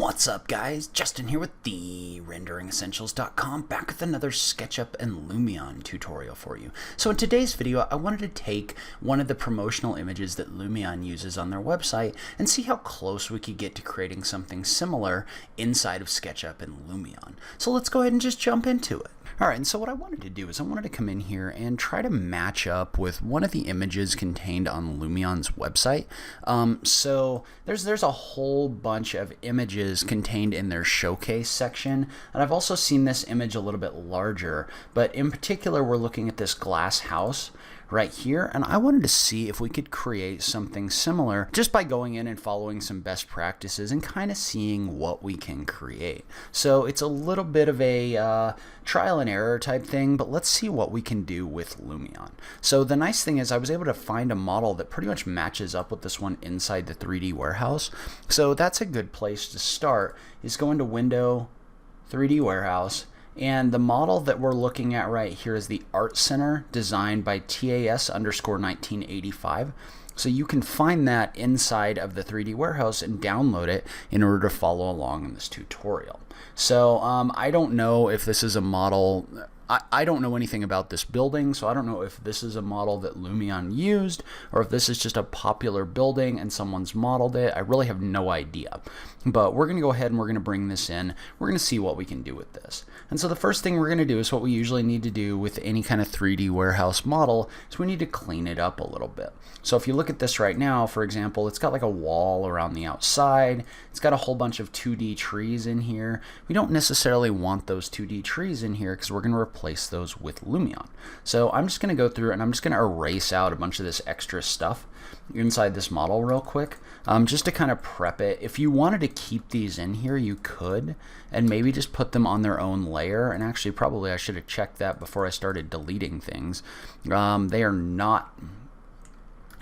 What's up, guys? Justin here with the RenderingEssentials.com, back with another SketchUp and Lumion tutorial for you. So in today's video, I wanted to take one of the promotional images that Lumion uses on their website and see how close we could get to creating something similar inside of SketchUp and Lumion. So let's go ahead and just jump into it. Alright, and so what I wanted to do is I wanted to come in here and try to match up with one of the images contained on Lumion's website. So there's a whole bunch of images contained in their showcase section, and I've also seen this image a little bit larger, but in particular we're looking at this glass house right here, and I wanted to see if we could create something similar just by going in and following some best practices and kind of seeing what we can create. So it's a little bit of a trial and error type thing, but let's see what we can do with Lumion. So the nice thing is I was able to find a model that pretty much matches up with this one inside the 3D warehouse. So that's a good place to start, is go into Window, 3D Warehouse, and the model that we're looking at right here is the Art Center, designed by TAS_1985. So you can find that inside of the 3D warehouse and download it in order to follow along in this tutorial. So I don't know if this is a model. I don't know anything about this building, so I don't know if this is a model that Lumion used or if this is just a popular building and someone's modeled it. I really have no idea. But we're going to go ahead and we're going to bring this in. We're going to see what we can do with this. And so the first thing we're going to do is what we usually need to do with any kind of 3D warehouse model is we need to clean it up a little bit. So if you look at this right now, for example, it's got like a wall around the outside. It's got a whole bunch of 2D trees in here. We don't necessarily want those 2D trees in here because we're going to replace those with Lumion. So I'm just going to go through and I'm just going to erase out a bunch of this extra stuff inside this model real quick, just to kind of prep it. If you wanted to keep these in here, you could, and maybe just put them on their own layer. And actually, probably I should have checked that before I started deleting things. They are not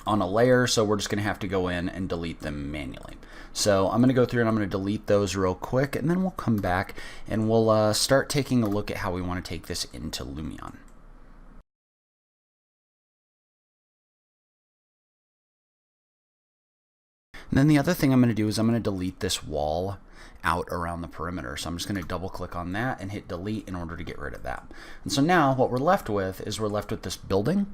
on a layer, so we're just going to have to go in and delete them manually. So I'm going to go through and I'm going to delete those real quick, and then we'll come back and we'll start taking a look at how we want to take this into Lumion. And then the other thing I'm going to do is I'm going to delete this wall out around the perimeter. So I'm just going to double click on that and hit delete in order to get rid of that. And so now what we're left with is we're left with this building,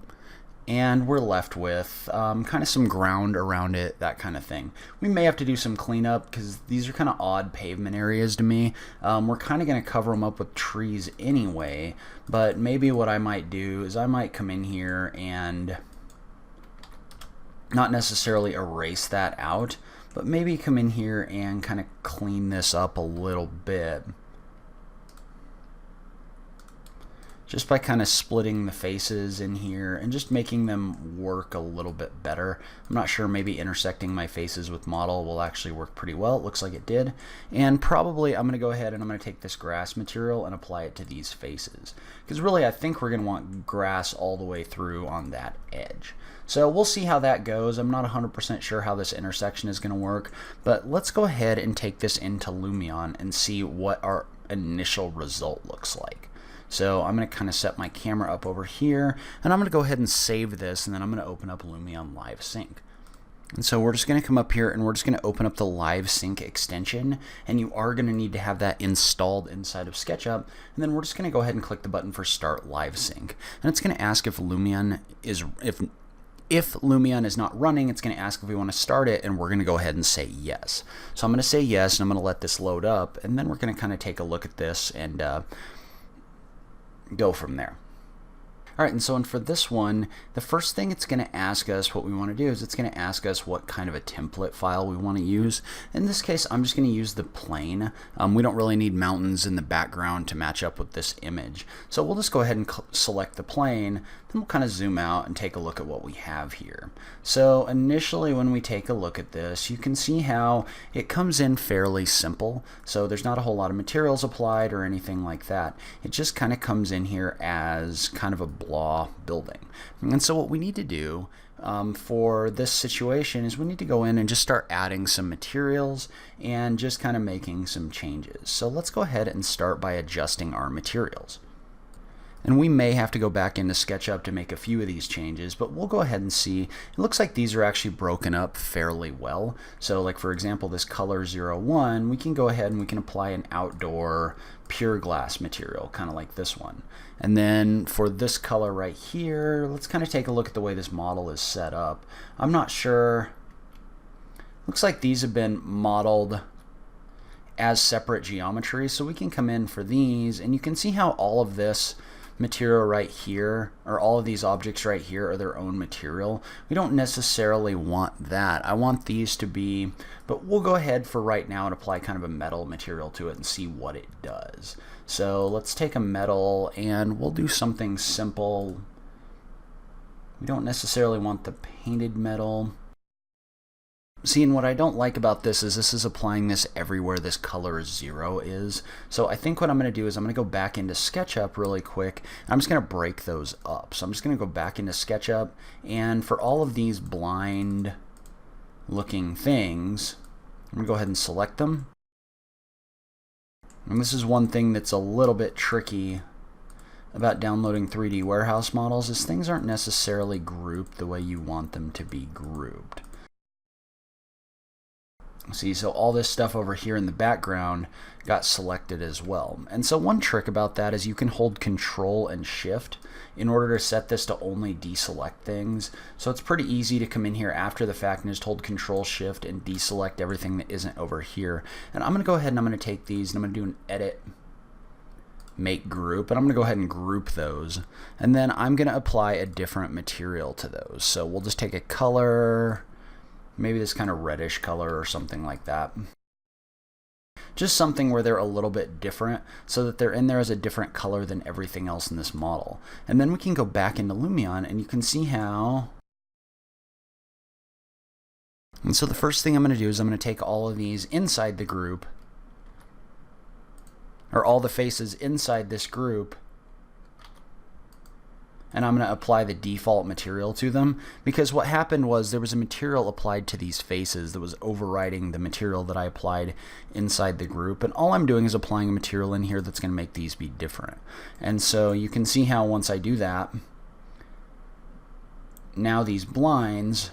and we're left with kind of some ground around it, that kind of thing. We may have to do some cleanup because these are kind of odd pavement areas to me. We're kind of going to cover them up with trees anyway, but maybe what I might do is I might come in here and not necessarily erase that out, but maybe come in here and kind of clean this up a little bit. Just by kind of splitting the faces in here and just making them work a little bit better. I'm not sure, maybe intersecting my faces with model will actually work pretty well. It looks like it did. And probably I'm going to go ahead and I'm going to take this grass material and apply it to these faces. Because really I think we're going to want grass all the way through on that edge. So we'll see how that goes. I'm not 100% sure how this intersection is going to work, but let's go ahead and take this into Lumion and see what our initial result looks like. So I'm going to kind of set my camera up over here, and I'm going to go ahead and save this, and then I'm going to open up Lumion Live Sync. And so we're just going to come up here and we're just going to open up the Live Sync extension, and you are going to need to have that installed inside of SketchUp. And then we're just going to go ahead and click the button for Start Live Sync. And it's going to ask if Lumion is, if Lumion is not running, it's going to ask if we want to start it, and we're going to go ahead and say yes. So I'm going to say yes, and I'm going to let this load up, and then we're going to kind of take a look at this and go from there. Alright, and so for this one, the first thing it's going to ask us, what we want to do is it's going to ask us what kind of a template file we want to use. In this case, I'm just going to use the plane. We don't really need mountains in the background to match up with this image. So we'll just go ahead and select the plane, then we'll kind of zoom out and take a look at what we have here. So initially when we take a look at this, you can see how it comes in fairly simple. So there's not a whole lot of materials applied or anything like that. It just kind of comes in here as kind of a blah building. And so what we need to do for this situation is we need to go in and just start adding some materials and just kind of making some changes. So let's go ahead and start by adjusting our materials. And we may have to go back into SketchUp to make a few of these changes, but we'll go ahead and see. It looks like these are actually broken up fairly well. So like for example, this color 01, we can go ahead and we can apply an outdoor pure glass material, kind of like this one. And then for this color right here, let's kind of take a look at the way this model is set up. I'm not sure. Looks like these have been modeled as separate geometry, so we can come in for these, and you can see how all of this material right here, or all of these objects right here, are their own material. We don't necessarily want that. I want these to be, but we'll go ahead for right now and apply kind of a metal material to it and see what it does. So let's take a metal and we'll do something simple. We don't necessarily want the painted metal. See, and what I don't like about this is applying this everywhere this color 0 is. So I think what I'm going to do is I'm going to go back into SketchUp really quick. I'm just going to break those up. So I'm just going to go back into SketchUp, and for all of these blind looking things, I'm going to go ahead and select them. And this is one thing that's a little bit tricky about downloading 3D warehouse models, is things aren't necessarily grouped the way you want them to be grouped. See, so all this stuff over here in the background got selected as well. And so one trick about that is you can hold Control and Shift in order to set this to only deselect things. So it's pretty easy to come in here after the fact and just hold Control Shift and deselect everything that isn't over here. And I'm going to go ahead and I'm going to take these and I'm going to do an Edit, Make Group, and I'm going to go ahead and group those. And then I'm going to apply a different material to those. So we'll just take a color, maybe this kind of reddish color or something like that. Just something where they're a little bit different so that they're in there as a different color than everything else in this model. And then we can go back into Lumion and you can see how. And so the first thing I'm going to do is I'm going to take all of these inside the group, or all the faces inside this group, and I'm going to apply the default material to them, because what happened was there was a material applied to these faces that was overriding the material that I applied inside the group, and all I'm doing is applying a material in here that's going to make these be different. And so you can see how once I do that, now these blinds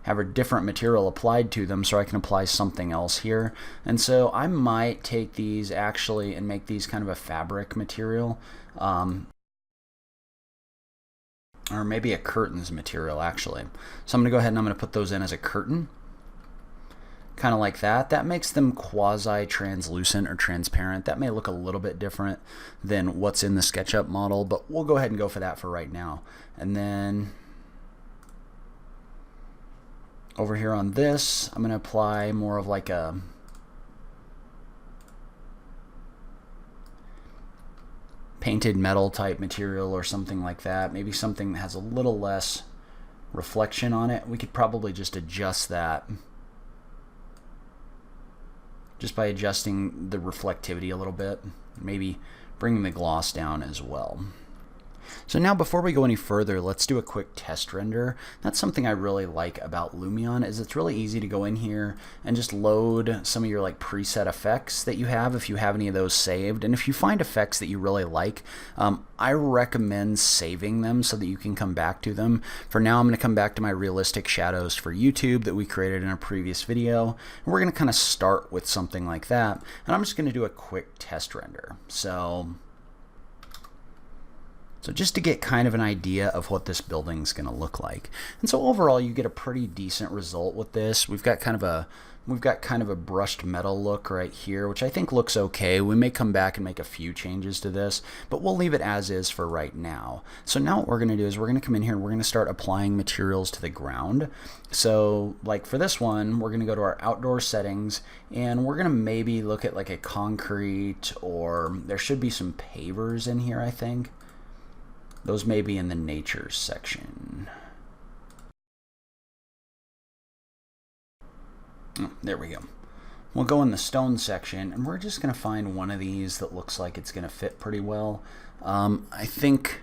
have a different material applied to them, so I can apply something else here. And so I might take these actually and make these kind of a fabric material. Or maybe a curtains material actually. So I'm going to go ahead and I'm going to put those in as a curtain. Kind of like that. That makes them quasi-translucent or transparent. That may look a little bit different than what's in the SketchUp model, but we'll go ahead and go for that for right now. And then over here on this, I'm going to apply more of like a painted metal type material or something like that. Maybe something that has a little less reflection on it. We could probably just adjust that just by adjusting the reflectivity a little bit, maybe bringing the gloss down as well. So now before we go any further, let's do a quick test render. That's something I really like about Lumion, is it's really easy to go in here and just load some of your like preset effects that you have, if you have any of those saved. And if you find effects that you really like, I recommend saving them so that you can come back to them. For now, I'm going to come back to my realistic shadows for YouTube that we created in a previous video. And we're going to kind of start with something like that. And I'm just going to do a quick test render. So just to get kind of an idea of what this building's going to look like. And so overall you get a pretty decent result with this. We've got kind of a brushed metal look right here, which I think looks okay. We may come back and make a few changes to this, but we'll leave it as is for right now. So now what we're going to do is we're going to come in here and we're going to start applying materials to the ground. So like for this one, we're going to go to our outdoor settings and we're going to maybe look at like a concrete, or there should be some pavers in here, I think. Those may be in the nature section. Oh, there we go. We'll go in the stone section, and we're just going to find one of these that looks like it's going to fit pretty well. I think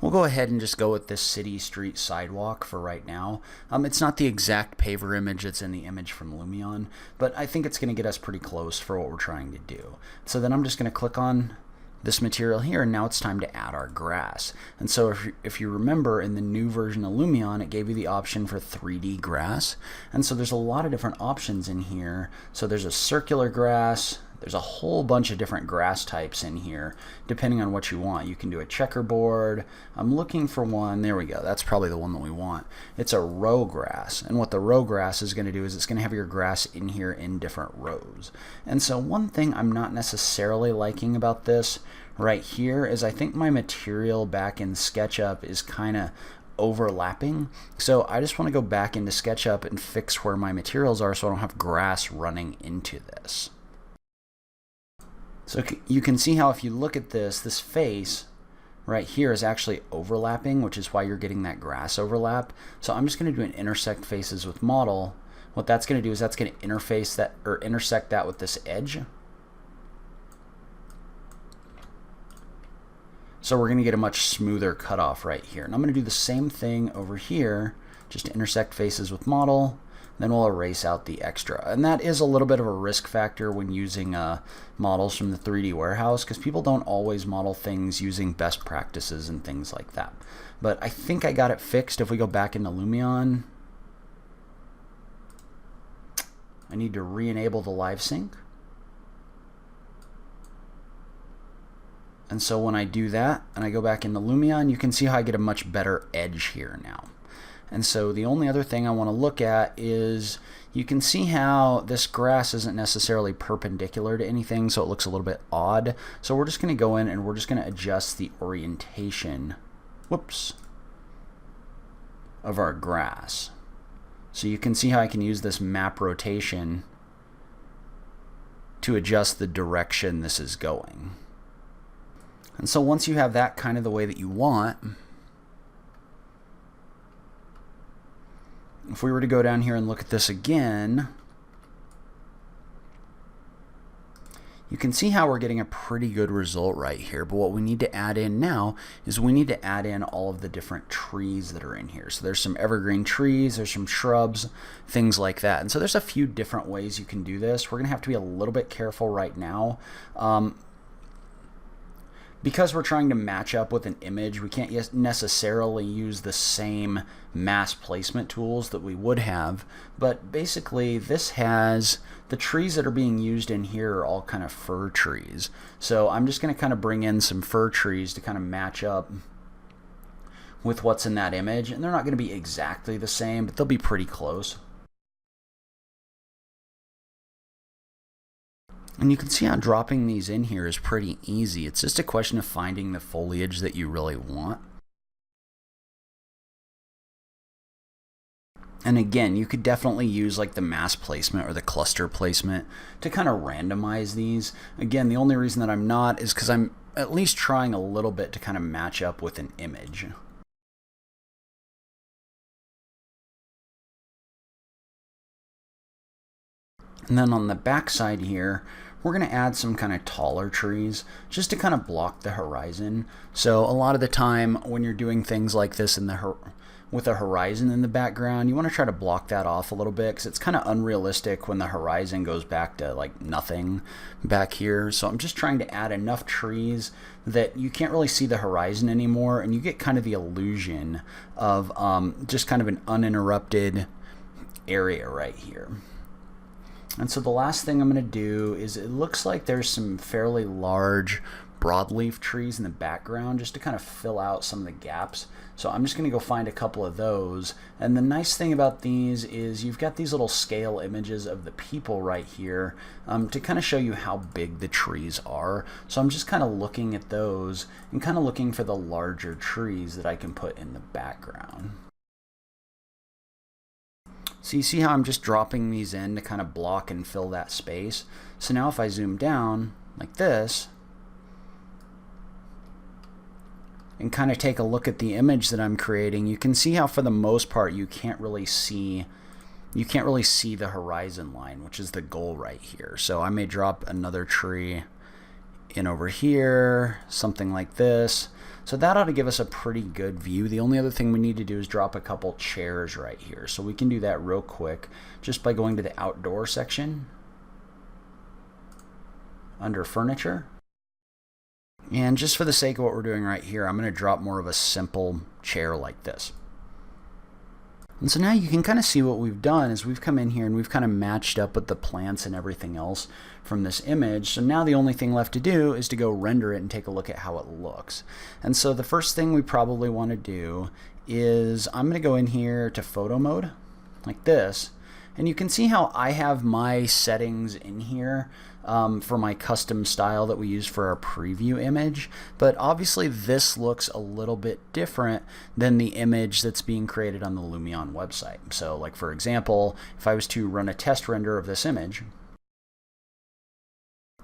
we'll go ahead and just go with this city street sidewalk for right now. It's not the exact paver image that's in the image from Lumion, but I think it's going to get us pretty close for what we're trying to do. So then I'm just going to click on this material here, and now it's time to add our grass. And so if you remember, in the new version of Lumion, it gave you the option for 3D grass. And so there's a lot of different options in here. So there's a circular grass, there's a whole bunch of different grass types in here, depending on what you want. You can do a checkerboard. I'm looking for one. There we go. That's probably the one that we want. It's a row grass. And what the row grass is going to do is it's going to have your grass in here in different rows. And so one thing I'm not necessarily liking about this right here is I think my material back in SketchUp is kind of overlapping. So I just want to go back into SketchUp and fix where my materials are so I don't have grass running into this. So you can see how if you look at this face right here is actually overlapping, which is why you're getting that grass overlap. So I'm just going to do an intersect faces with model. What that's going to do is that's going to interface that, or intersect that with this edge. So we're going to get a much smoother cutoff right here. And I'm going to do the same thing over here, just to intersect faces with model. Then we'll erase out the extra. And that is a little bit of a risk factor when using models from the 3D warehouse, because people don't always model things using best practices and things like that. But I think I got it fixed. If we go back into Lumion, I need to re-enable the live sync. And so when I do that and I go back into Lumion, you can see how I get a much better edge here now. And so the only other thing I want to look at is you can see how this grass isn't necessarily perpendicular to anything, so it looks a little bit odd. So we're just going to go in and we're just going to adjust the orientation, whoops, of our grass. So you can see how I can use this map rotation to adjust the direction this is going. And so once you have that kind of the way that you want, if we were to go down here and look at this again, you can see how we're getting a pretty good result right here. But what we need to add in now is we need to add in all of the different trees that are in here. So there's some evergreen trees, there's some shrubs, things like that. And so there's a few different ways you can do this. We're going to have to be a little bit careful right now. Because we're trying to match up with an image, we can't necessarily use the same mass placement tools that we would have. But basically, this has the trees that are being used in here are all kind of fir trees. So I'm just going to kind of bring in some fir trees to kind of match up with what's in that image. And they're not going to be exactly the same, but they'll be pretty close. And you can see how dropping these in here is pretty easy. It's just a question of finding the foliage that you really want. And again, you could definitely use like the mass placement or the cluster placement to kind of randomize these. Again, the only reason that I'm not is because I'm at least trying a little bit to kind of match up with an image. And then on the back side here, we're going to add some kind of taller trees just to kind of block the horizon. So a lot of the time when you're doing things like this in the with a horizon in the background, you want to try to block that off a little bit because it's kind of unrealistic when the horizon goes back to like nothing back here. So I'm just trying to add enough trees that you can't really see the horizon anymore, and you get kind of the illusion of just kind of an uninterrupted area right here. And so the last thing I'm going to do is it looks like there's some fairly large broadleaf trees in the background just to kind of fill out some of the gaps. So I'm just going to go find a couple of those. And the nice thing about these is you've got these little scale images of the people right here to kind of show you how big the trees are. So I'm just kind of looking at those and kind of looking for the larger trees that I can put in the background. So you see how I'm just dropping these in to kind of block and fill that space. So now if I zoom down like this and kind of take a look at the image that I'm creating, you can see how for the most part you can't really see the horizon line, which is the goal right here. So I may drop another tree in over here, something like this. So that ought to give us a pretty good view. The only other thing we need to do is drop a couple chairs right here. So we can do that real quick just by going to the outdoor section under furniture. And just for the sake of what we're doing right here, I'm going to drop more of a simple chair like this. And so now you can kind of see what we've done is we've come in here and we've kind of matched up with the plants and everything else from this image. So now the only thing left to do is to go render it and take a look at how it looks. And so the first thing we probably want to do is I'm going to go in here to photo mode like this. And you can see how I have my settings in here for my custom style that we use for our preview image. But obviously this looks a little bit different than the image that's being created on the Lumion website. So like for example, if I was to run a test render of this image,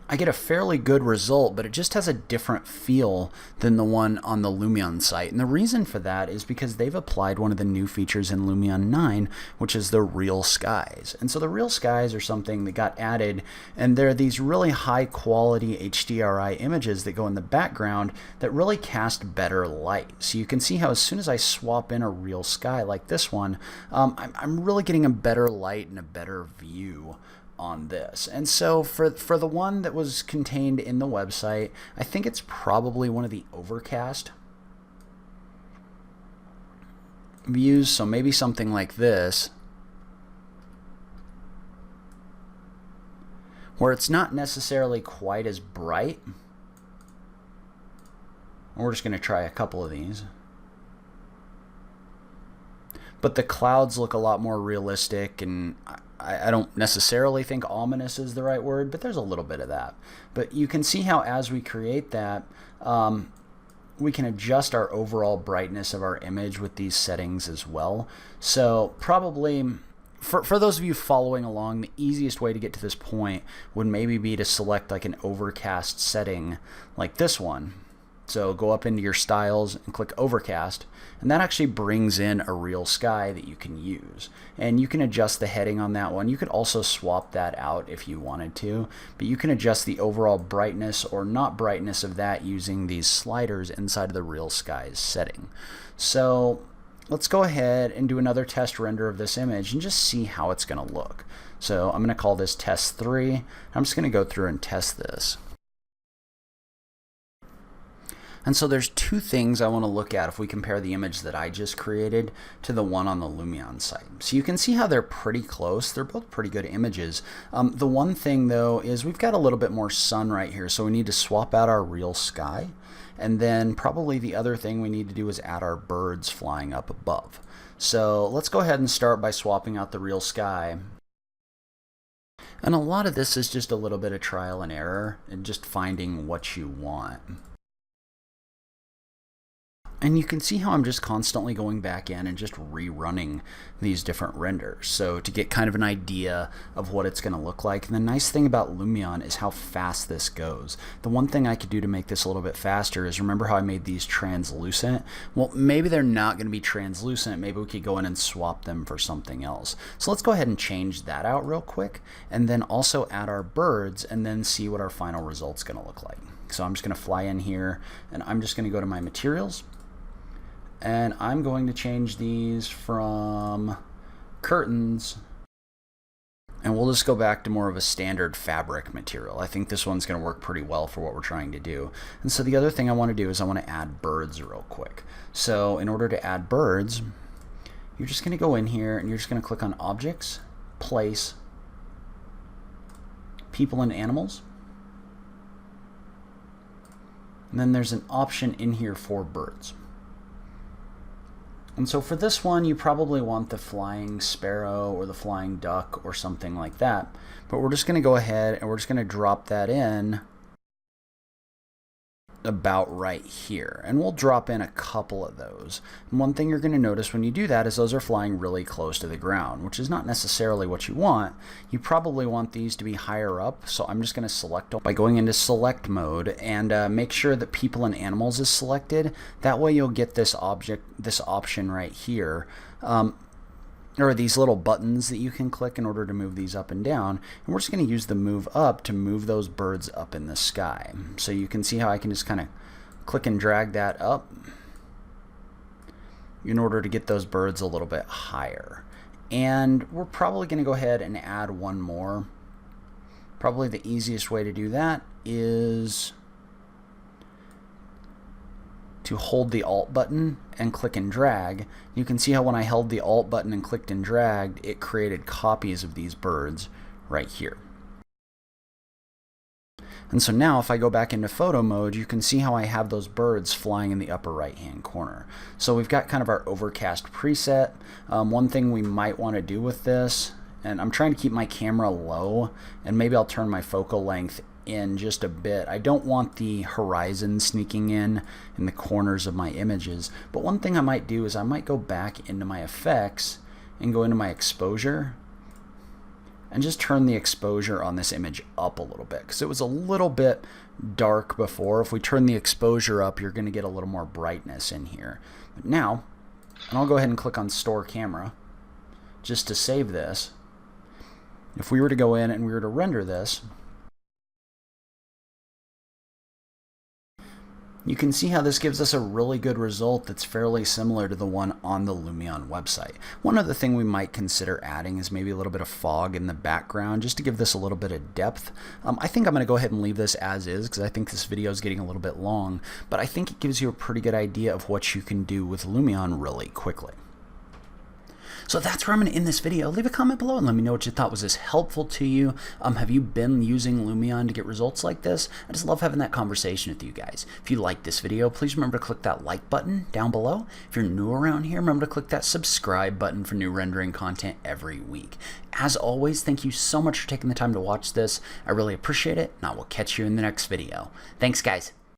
I get a fairly good result, but it just has a different feel than the one on the Lumion site. And the reason for that is because they've applied one of the new features in Lumion 9, which is the real skies. And so the real skies are something that got added, and they're these really high quality HDRI images that go in the background that really cast better light. So you can see how as soon as I swap in a real sky like this one, I'm really getting a better light and a better view on this. And so for the one that was contained in the website, I think it's probably one of the overcast views, so maybe something like this, where it's not necessarily quite as bright. We're just going to try a couple of these. But the clouds look a lot more realistic, and I don't necessarily think ominous is the right word, but there's a little bit of that. But you can see how as we create that, we can adjust our overall brightness of our image with these settings as well. So probably, for those of you following along, the easiest way to get to this point would maybe be to select like an overcast setting like this one. So go up into your styles and click overcast, and that actually brings in a real sky that you can use. And you can adjust the heading on that one. You could also swap that out if you wanted to, but you can adjust the overall brightness or not brightness of that using these sliders inside of the real skies setting. So let's go ahead and do another test render of this image and just see how it's going to look. So I'm going to call this test 3. I'm just going to go through and test this. And so there's two things I want to look at if we compare the image that I just created to the one on the Lumion site. So you can see how they're pretty close. They're both pretty good images. The one thing though is we've got a little bit more sun right here, so we need to swap out our real sky. And then probably the other thing we need to do is add our birds flying up above. So let's go ahead and start by swapping out the real sky. And a lot of this is just a little bit of trial and error and just finding what you want. And you can see how I'm just constantly going back in and just rerunning these different renders, so to get kind of an idea of what it's going to look like. And the nice thing about Lumion is how fast this goes. The one thing I could do to make this a little bit faster is, remember how I made these translucent? Well, maybe they're not going to be translucent. Maybe we could go in and swap them for something else. So let's go ahead and change that out real quick, and then also add our birds, and then see what our final result's going to look like. So I'm just going to fly in here, and I'm just going to go to my materials. And I'm going to change these from curtains, and we'll just go back to more of a standard fabric material. I think this one's going to work pretty well for what we're trying to do. And so the other thing I want to do is I want to add birds real quick. So in order to add birds, you're just going to go in here and you're just going to click on Objects, Place, People and Animals. And then there's an option in here for birds. And so for this one, you probably want the flying sparrow or the flying duck or something like that. But we're just going to go ahead and we're just going to drop that in about right here. And we'll drop in a couple of those. And one thing you're going to notice when you do that is those are flying really close to the ground, which is not necessarily what you want. You probably want these to be higher up. So I'm just going to select them by going into select mode and make sure that people and animals is selected. That way you'll get this option right here. Or these little buttons that you can click in order to move these up and down. And we're just going to use the move up to move those birds up in the sky. So you can see how I can just kind of click and drag that up in order to get those birds a little bit higher. And we're probably going to go ahead and add one more. Probably the easiest way to do that is to hold the Alt button and click and drag. You can see how when I held the Alt button and clicked and dragged, it created copies of these birds right here. And so now if I go back into photo mode, you can see how I have those birds flying in the upper right hand corner. So we've got kind of our overcast preset. One thing we might want to do with this, and I'm trying to keep my camera low, and maybe I'll turn my focal length in just a bit. I don't want the horizon sneaking in the corners of my images, but one thing I might do is I might go back into my effects and go into my exposure and just turn the exposure on this image up a little bit, because it was a little bit dark before. If we turn the exposure up, you're going to get a little more brightness in here. But now, and I'll go ahead and click on Store Camera just to save this. If we were to go in and we were to render this, you can see how this gives us a really good result that's fairly similar to the one on the Lumion website. One other thing we might consider adding is maybe a little bit of fog in the background just to give this a little bit of depth. I think I'm going to go ahead and leave this as is because I think this video is getting a little bit long, but I think it gives you a pretty good idea of what you can do with Lumion really quickly. So that's where I'm going to end this video. Leave a comment below and let me know what you thought. Was this helpful to you? Have you been using Lumion to get results like this? I just love having that conversation with you guys. If you like this video, please remember to click that like button down below. If you're new around here, remember to click that subscribe button for new rendering content every week. As always, thank you so much for taking the time to watch this. I really appreciate it, and I will catch you in the next video. Thanks, guys.